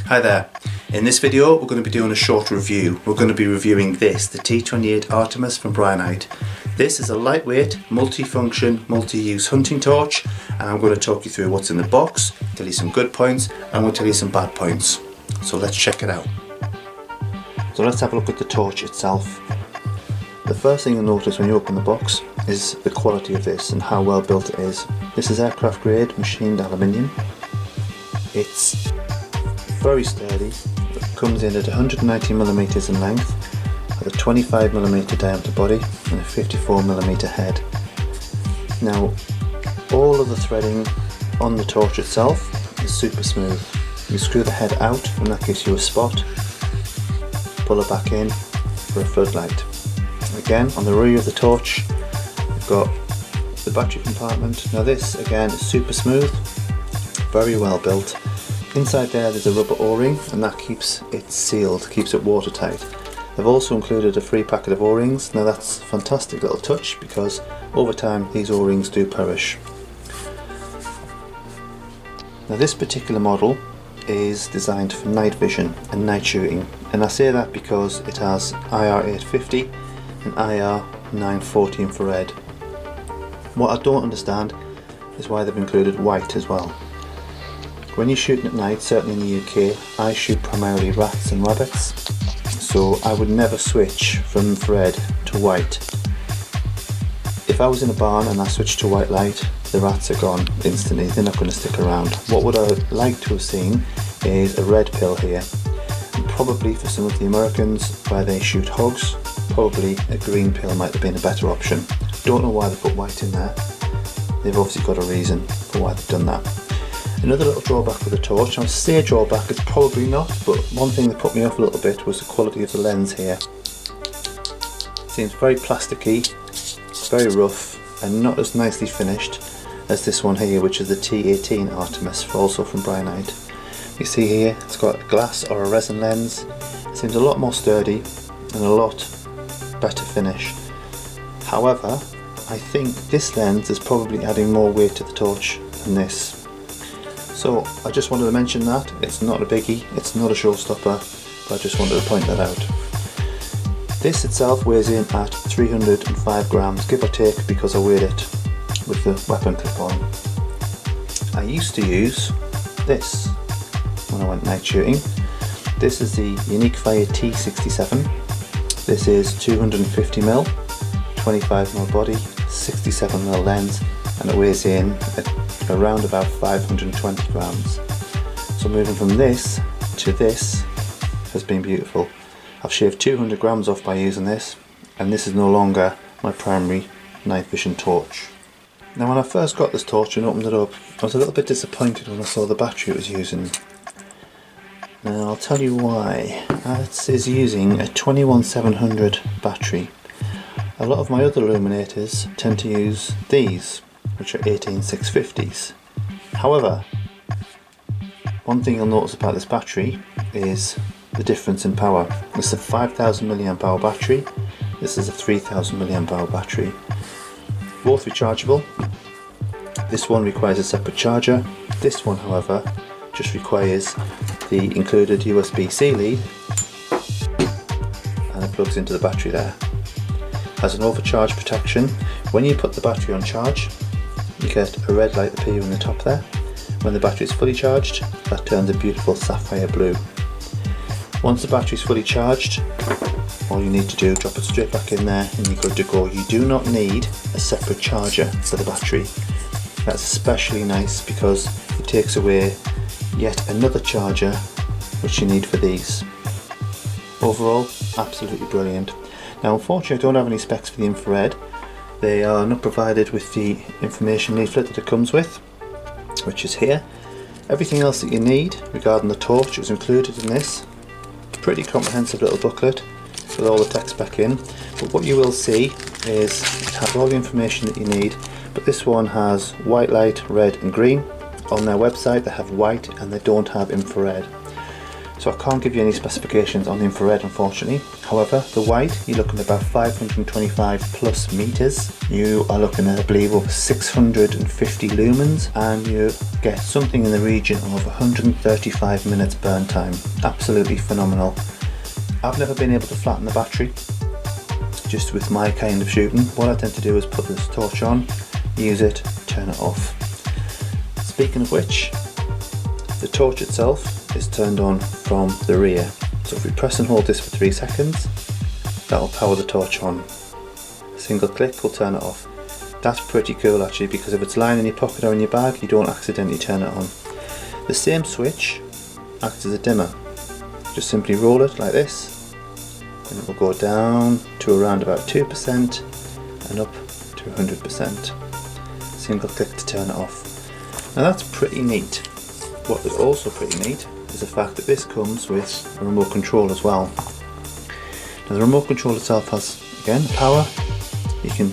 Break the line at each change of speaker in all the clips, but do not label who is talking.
Hi there. In this video we're going to be doing a short review. We're going to be reviewing this, the T28 Artemis from Brinyte. This is a lightweight, multi-function, multi-use hunting torch, and I'm going to talk you through what's in the box, tell you some good points, and I'm going to tell you some bad points. So let's check it out. So let's have a look at the torch itself. The first thing you'll notice when you open the box is the quality of this and how well built it is. This is aircraft grade machined aluminium. It's very sturdy. It comes in at 190mm in length, with a 25mm diameter body and a 54mm head. Now, all of the threading on the torch itself is super smooth. You screw the head out and that gives you a spot. Pull it back in for a floodlight. Again, on the rear of the torch, you've got the battery compartment. Now this, again, is super smooth, very well built. Inside there's a rubber O-ring, and that keeps it sealed, keeps it watertight. They've also included a free packet of O-rings. Now that's a fantastic little touch because over time these O-rings do perish. Now this particular model is designed for night vision and night shooting, and I say that because it has IR 850 and IR 940 infrared. What I don't understand is why they've included white as well. When you're shooting at night, certainly in the UK, I shoot primarily rats and rabbits, so I would never switch from infrared to white. If I was in a barn and I switched to white light, the rats are gone instantly, they're not going to stick around. What would I like to have seen is a red pill here, and probably for some of the Americans where they shoot hogs, probably a green pill might have been a better option. Don't know why they put white in there. They've obviously got a reason for why they've done that. Another little drawback with the torch, I say drawback, it's probably not, but one thing that put me off a little bit was the quality of the lens here. It seems very plasticky, very rough, and not as nicely finished as this one here, which is the T28 Artemis, also from Brinyte. You see here, it's got a glass or a resin lens. It seems a lot more sturdy and a lot better finish. However, I think this lens is probably adding more weight to the torch than this. So I just wanted to mention that. It's not a biggie, it's not a showstopper, but I just wanted to point that out. This itself weighs in at 305 grams, give or take, because I weighed it with the weapon clip on. I used to use this when I went night shooting. This is the Brinyte T28-IR. This is 250mm, 25mm body, 67mm lens, and it weighs in at around about 520 grams. So moving from this to this has been beautiful. I've shaved 200 grams off by using this, and this is no longer my primary night vision torch. Now when I first got this torch and opened it up, I was a little bit disappointed when I saw the battery it was using. Now I'll tell you why. It is using a 21700 battery. A lot of my other illuminators tend to use these, which are 18650s. However, one thing you'll notice about this battery is the difference in power. This is a 5000 mAh battery, this is a 3000 mAh battery. Both rechargeable. This one requires a separate charger. This one, however, just requires the included USB-C lead, and it plugs into the battery there. Has an overcharge protection. When you put the battery on charge, you get a red light appear in the top there. When the battery is fully charged, that turns a beautiful sapphire blue. Once the battery is fully charged, all you need to do, drop it straight back in there and you're good to go. You do not need a separate charger for the battery. That's especially nice because it takes away yet another charger which you need for these. Overall, absolutely brilliant. Now unfortunately I don't have any specs for the infrared. They are not provided with the information leaflet that it comes with, which is here. Everything else that you need regarding the torch is included in this. Pretty comprehensive little booklet with all the text back in. But what you will see is it has all the information that you need, but this one has white light, red and green. On their website they have white and they don't have infrared. So I can't give you any specifications on the infrared, unfortunately. However, the white, you're looking at about 525 plus meters. You are looking at, I believe, over 650 lumens, and you get something in the region of 135 minutes burn time. Absolutely phenomenal. I've never been able to flatten the battery just with my kind of shooting. What I tend to do is put this torch on, use it, turn it off. Speaking of which, the torch itself is turned on from the rear. So if we press and hold this for 3 seconds, that will power the torch on. A single click will turn it off. That's pretty cool actually, because if it's lying in your pocket or in your bag, you don't accidentally turn it on. The same switch acts as a dimmer. Just simply roll it like this, and it will go down to around about 2% and up to 100%. Single click to turn it off. Now that's pretty neat. What is also pretty neat is the fact that this comes with a remote control as well. Now the remote control itself has, again, power. You can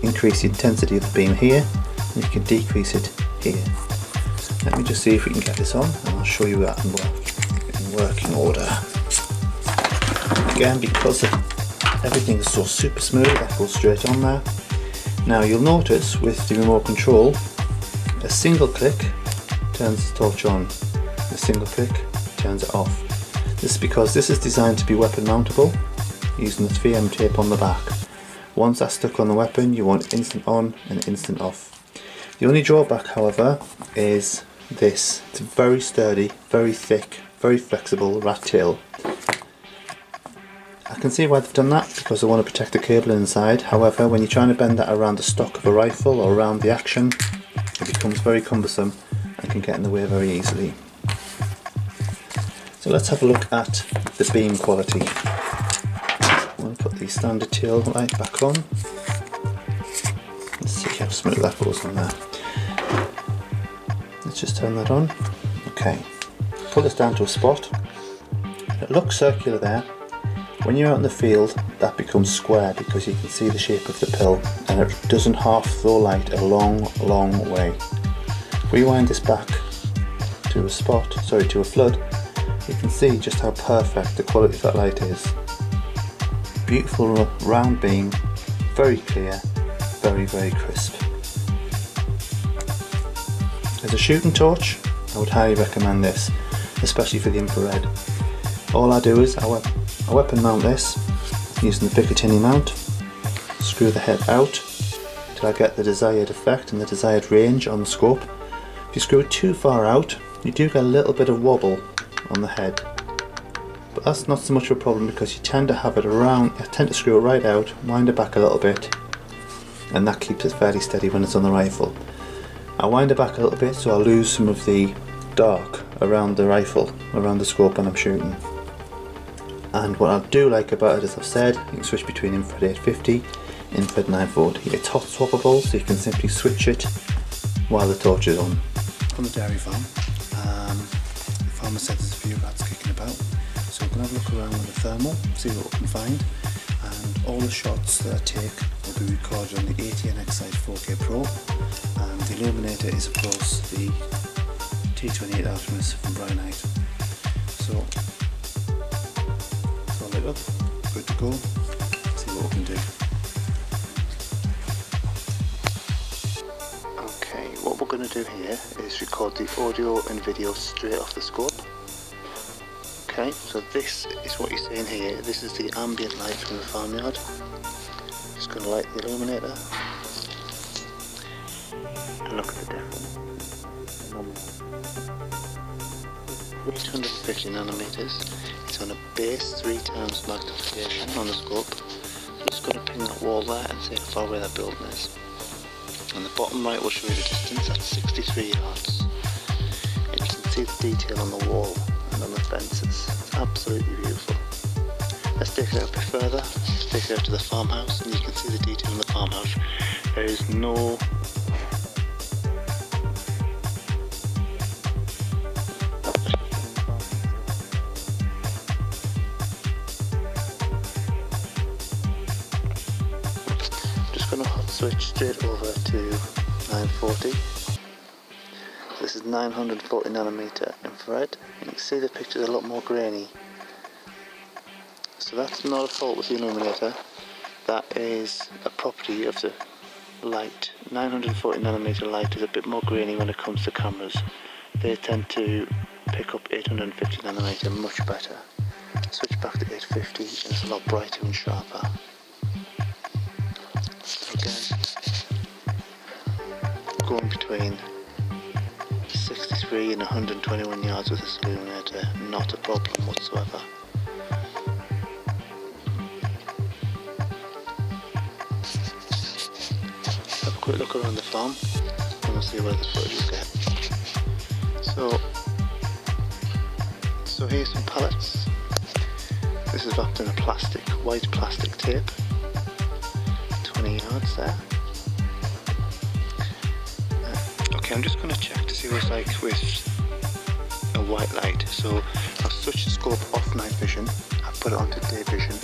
increase the intensity of the beam here, and you can decrease it here. Let me just see if we can get this on, and I'll show you that in working order. Again, because everything is so super smooth, that goes straight on there. Now you'll notice with the remote control, a single click turns the torch on, a single click turns it off. This is because this is designed to be weapon mountable using the 3M tape on the back. Once that's stuck on the weapon, you want instant on and instant off. The only drawback, however, is this. It's very sturdy, very thick, very flexible rat tail. I can see why they've done that, because they want to protect the cable inside. However, when you're trying to bend that around the stock of a rifle or around the action, it becomes very cumbersome and can get in the way very easily. So let's have a look at the beam quality. I'm going to put the standard tail light back on. Let's see how smooth that goes on there. Let's just turn that on. Okay, pull this down to a spot. It looks circular there. When you're out in the field, that becomes square because you can see the shape of the pill, and it doesn't half throw light a long way. If we wind this back to a spot, sorry, to a flood, you can see just how perfect the quality of that light is. Beautiful round beam, very clear, very crisp. As a shooting torch, I would highly recommend this, especially for the infrared. All I do is I weapon mount this using the Picatinny mount, screw the head out till I get the desired effect and the desired range on the scope. If you screw it too far out, you do get a little bit of wobble on the head, but that's not so much of a problem because you tend to have it around, you tend to screw it right out, wind it back a little bit, and that keeps it fairly steady when it's on the rifle. I wind it back a little bit so I lose some of the dark around the rifle, around the scope when I'm shooting. And what I do like about it, as I've said, you can switch between infrared 850, infrared 940. It's hot swappable, so you can simply switch it while the torch is on. On the dairy farm, the farmer said there's a few rats kicking about, so we're going to have a look around with the thermal, see what we can find, and all the shots that I take will be recorded on the ATN Sight 4K Pro, and the Illuminator is of course the T28 Artemis from Brinyte. So it's all lit up, good to go, see what we can do. Okay, what we're going to do here is record the audio and video straight off the scope. Okay, so this is what you're seeing here. This is the ambient light from the farmyard. Just going to light the illuminator and look at the difference. 850 nanometers. It's on a base 3 times magnification on the scope. I'm just going to ping that wall there and see how far away that building is. And the bottom right will show you the distance at 63 yards. And you can see the detail on the wall and on the fences. It's absolutely beautiful. Let's take it out a bit further. Let's take it out to the farmhouse and you can see the detail in the farmhouse. There is no switch straight over to 940. This is 940 nanometer infrared. You can see the picture's a lot more grainy. So that's not a fault with the Illuminator, that is a property of the light. 940nm light is a bit more grainy when it comes to cameras. They tend to pick up 850nm much better. Switch back to 850 and it's a lot brighter and sharper. So again, going between 63 and 121 yards with this Illuminator, not a problem whatsoever. Have a quick look around the farm and we'll see where the footage will get. So here's some pallets. This is wrapped in a white plastic tape. 20 yards there. Okay, I'm just going to check to see what it's like with a white light. So I've switched the scope off night vision, I've put it onto day vision,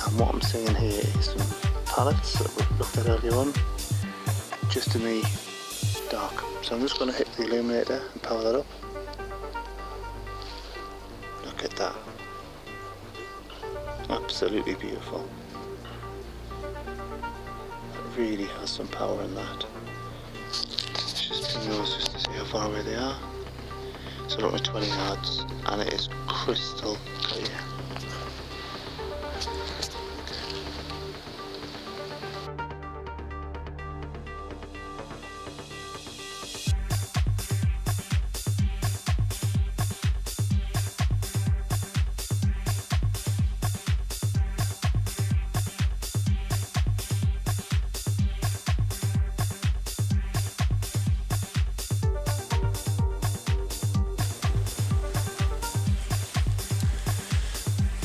and what I'm seeing here is some pallets that we looked at earlier on, just in the dark. So I'm just going to hit the Illuminator and power that up. Look at that. Absolutely beautiful. It really has some power in that. Let's just pin those just to see how far away they are. So we're at 20 yards and it is crystal clear.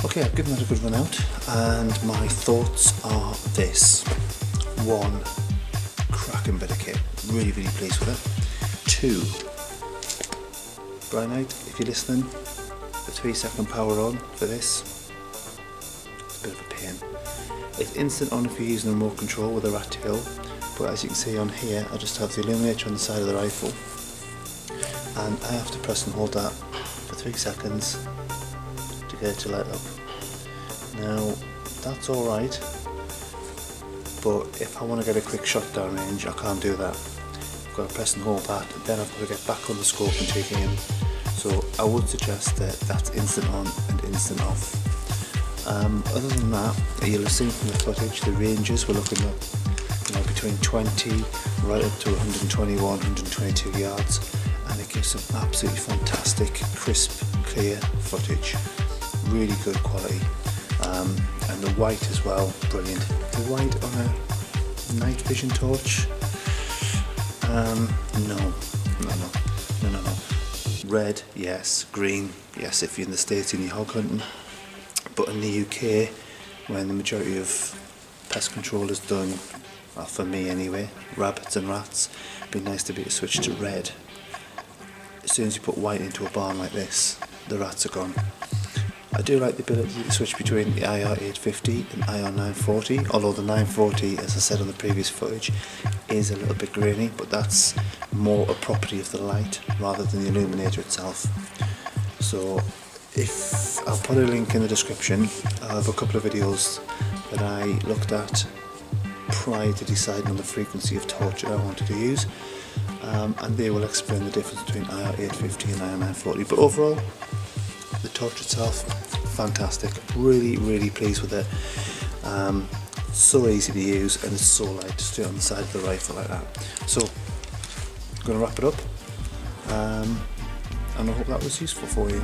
Okay, I've given that a good run out and my thoughts are this. 1, cracking bit of kit, really pleased with it. 2, Brinyte, if you're listening, the 3-second power on for this, it's a bit of a pain. It's instant on if you're using the remote control with a rat tail, but as you can see on here I just have the Illuminator on the side of the rifle and I have to press and hold that for 3 seconds to get it to light up. Now that's alright, but if I want to get a quick shot down range I can't do that. I've got to press and hold that, and then I've got to get back on the scope and take aim. So I would suggest that that's instant on and instant off. Other than that, you'll have seen from the footage the ranges we're looking at, between 20 right up to 121, 122 yards, and it gives some absolutely fantastic, crisp, clear footage. Really good quality. And the white as well, brilliant. The white on a night vision torch, no. Red, yes. Green, yes, if you're in the States and you're hog hunting. But in the UK, when the majority of pest control is done, well, for me anyway, rabbits and rats, it'd be nice to be able to switch to red. As soon as you put white into a barn like this, the rats are gone. I do like the ability to switch between the IR 850 and IR 940, although the 940, as I said on the previous footage, is a little bit grainy, but that's more a property of the light rather than the Illuminator itself. So I'll put a link in the description of a couple of videos that I looked at prior to deciding on the frequency of torch that I wanted to use, and they will explain the difference between IR 850 and IR 940. But overall, the torch itself, fantastic. Really pleased with it. So easy to use and it's so light, just do it on the side of the rifle like that. So I'm going to wrap it up, and I hope that was useful for you.